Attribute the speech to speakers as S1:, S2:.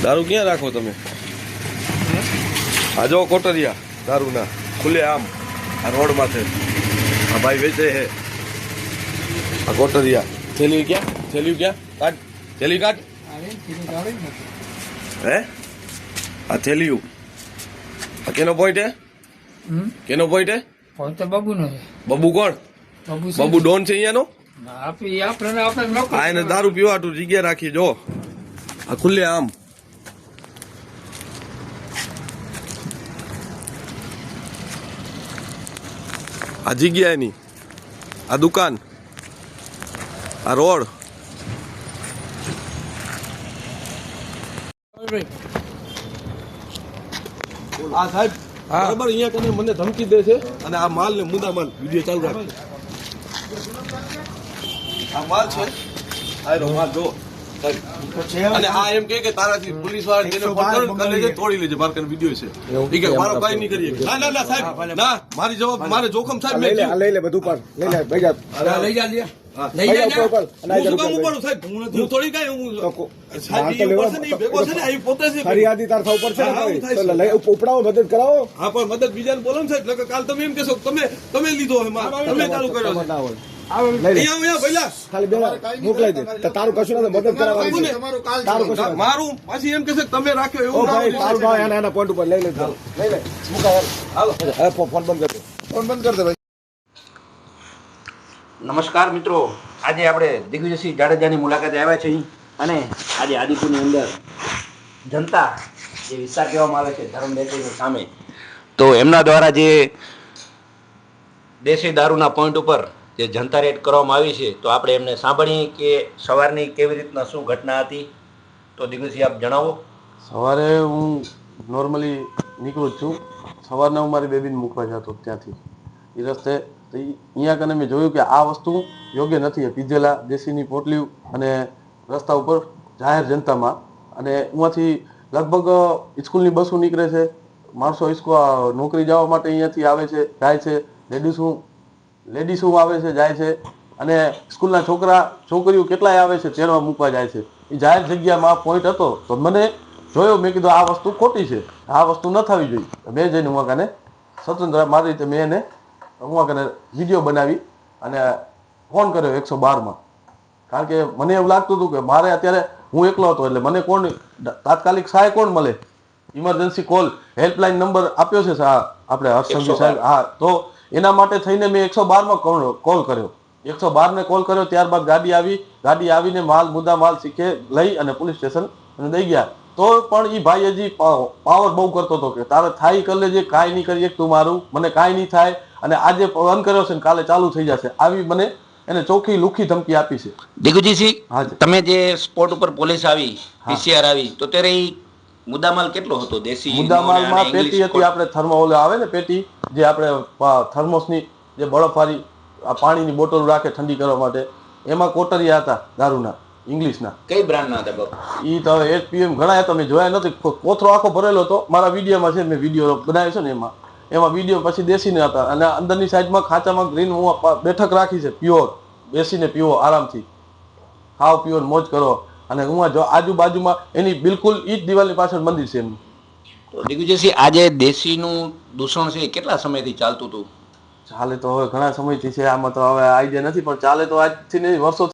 S1: દારૂ ક્યાં રાખો તમે? આ જો કોટરિયા દારૂના ખુલ્લે આમ આ રોડ માથે આ ભાઈ વેચે હે આ કોટરિયા. થેલી ક્યાં? થેલી ક્યાં? કાઢ થેલી કાઢ. હે આ થેલીયું આ કેનો પોઈન્ટ હે? કેનો પોઈન્ટ હે?
S2: પોઈન્ટ તો બબુ નો છે.
S1: બબુ કોણ? બબુ ડોન છે અહીંયાનો?
S2: આપણે
S1: એને દારૂ પીવાતું જગ્યા રાખી જો આ ખુલ્લે આમ. આ જગ્યા એની આ દુકાન આ રોડ આ સાહેબ બરાબર અહીંયા કને મને ધમકી દે છે અને આ માલ ને મુદ્દા માલ વિડીયો ચાલુ રાખે. આ માલ છે આ માલ જો અને આ એમ કે તારાથી પોલીસ વાળા જેને પકડ કરે છે તોડી લેજે માર કને વિડીયો છે ઈ કે મારો કાઈ નહીં કરીએ. ના ના ના સાહેબ ના મારી જવાબ મારે જોખમ સાહેબ મેં
S3: લઈ લે બધું પર લઈ લે ભાઈ જા
S2: લઈ જા
S1: હું થોડી કઈ હું સાહેબ ઈ ઉપર છે ને ઈ ભેગો છે ને આ પોતે છે
S3: ફરિયાદી તાર ઉપર છે ને લઈ ઉપડાવો મદદ કરાવો.
S1: હા પણ મદદ બીજાને બોલો ને સાહેબ કાલ તમે એમ કહેશો તમે લીધો હે માલ તમે ચાલુ કર્યો છે અહીંયા ભઈલા
S3: ખાલી બે મોકલાઈ દે તો તારું કશું નથી મદદ કરાવવાની તારું કશું
S1: મારું પાછી એમ કહેશે તમે રાખ્યો એવું
S3: ભાઈ તારું ભાઈ આના પોઈન્ટ ઉપર લઈ લે લઈ લે મુકા હાલો ફોન બંધ કર દે ફોન બંધ કર દે ભાઈ.
S4: નમસ્કાર મિત્રો, આજે આપણે દિગ્વિજયસિંહ જાડેજાની મુલાકાતે આવ્યા છીએ અને આજે આદિપુરની અંદર જનતા જે વિસ્તાર કહેવામાં આવે છે ધર્મ બેકરીની સામે, તો એમના દ્વારા જે દેશી દારૂના પોઈન્ટ ઉપર જે જનતા રેડ કરવામાં આવી છે, તો આપણે એમને સાંભળીએ કે સવારની કેવી રીતના શું ઘટના હતી. તો દિગ્વિજયસિંહ આપ જણાવો.
S5: સવારે હું નોર્મલી નીકળું જ છું. સવારના હું મારી બેબીને મૂકવા જતો ત્યાંથી એ રસ્તે. તો અહીંયા કને મેં જોયું કે આ વસ્તુ યોગ્ય નથી. પીધેલા દેશીની પોટલીઓ અને રસ્તા ઉપર જાહેર જનતામાં, અને એમાંથી લગભગ સ્કૂલની બસો નીકળે છે, માણસો નોકરી જવા માટે અહીંયાથી આવે છે જાય છે, લેડીઝો આવે છે જાય છે, અને સ્કૂલના છોકરીઓ કેટલાય આવે છે તેડવા મૂકવા જાય છે. એ જાહેર જગ્યામાં પોઈન્ટ હતો તો મને જોયો, મેં કીધું આ વસ્તુ ખોટી છે, આ વસ્તુ ન થવી જોઈએ. મેં જઈને હું કને સ્વતંત્ર મારી રીતે મેં એને હું કને વિડીયો બનાવી અને ફોન કર્યો 112માં. કારણ કે મને એવું લાગતું હતું કે મારે અત્યારે હું એકલો હતો એટલે મને કોણ તાત્કાલિક સહાય કોણ મળે. ઇમરજન્સી કોલ હેલ્પલાઇન નંબર આપ્યો છે આપણે હર્ષસંઘવી સાહેબ. હા, તો એના માટે થઈને મેં 112માં કોલ કર્યો. 112ને કોલ કર્યો, ત્યારબાદ ગાડી આવીને મુદ્દા માલ શીખે લઈ અને પોલીસ સ્ટેશન દઈ ગયા. તો પણ એ ભાઈ હજી પાવર બહુ કરતો હતો કે તારે થાય કરી લેજે, કાંઈ નહીં કરીએ તું મારું, મને કાંઈ નહીં થાય, અને આજે બંધ કર્યો છે ને કાલે ચાલુ થઈ જશે, આવી મને એને ચોખ્ખી લુખી ધમકી આપી છે.
S4: દિગ્વિજયસિંહ, તમે જે સ્પોટ ઉપર પોલીસ આવી, પીસીઆર આવી, તો ત્યારે મુદ્દામાલ કેટલો હતો? દેશી
S5: મુદ્દામાલમાં પેટી હતી, આપણે થર્મોલ આવે ને પેટી, જે આપણે થર્મોસની જે બળફવાળી પાણીની બોટલ રાખે ઠંડી કરવા માટે, એમાં કોટરિયા હતા દારૂના ઇંગ્લિશના.
S4: કઈ બ્રાન્ડના હતા બાપુ?
S5: એ તો HPM ઘણા હતા, મેં જોયા નથી. કોથરો આખો ભરેલો હતો, મારા વિડીયોમાં છે, મેં વિડીયો બનાવ્યો છે ને એમાં વિડીયો પછી દેશીને હતા. અને અંદરની સાઈડમાં ખાંચામાં ગ્રીન હું બેઠક રાખી છે, પ્યોર બેસીને પીવો આરામથી, ખાઓ પીવો મોજ કરો. અને હું જો આજુબાજુમાં એની બિલકુલ ઈ જ દિવાલની પાછળ મંદિર છે એમનું.
S4: તો દિગ્વિજયસિંહ, આજે દેશીનું દૂષણ છે કેટલા સમયથી ચાલતું હતું?
S5: ચાલે તો હવે ઘણા સમયથી છે, આમાં તો હવે આઈડિયા નથી, પણ ચાલે તો આજથી વર્ષો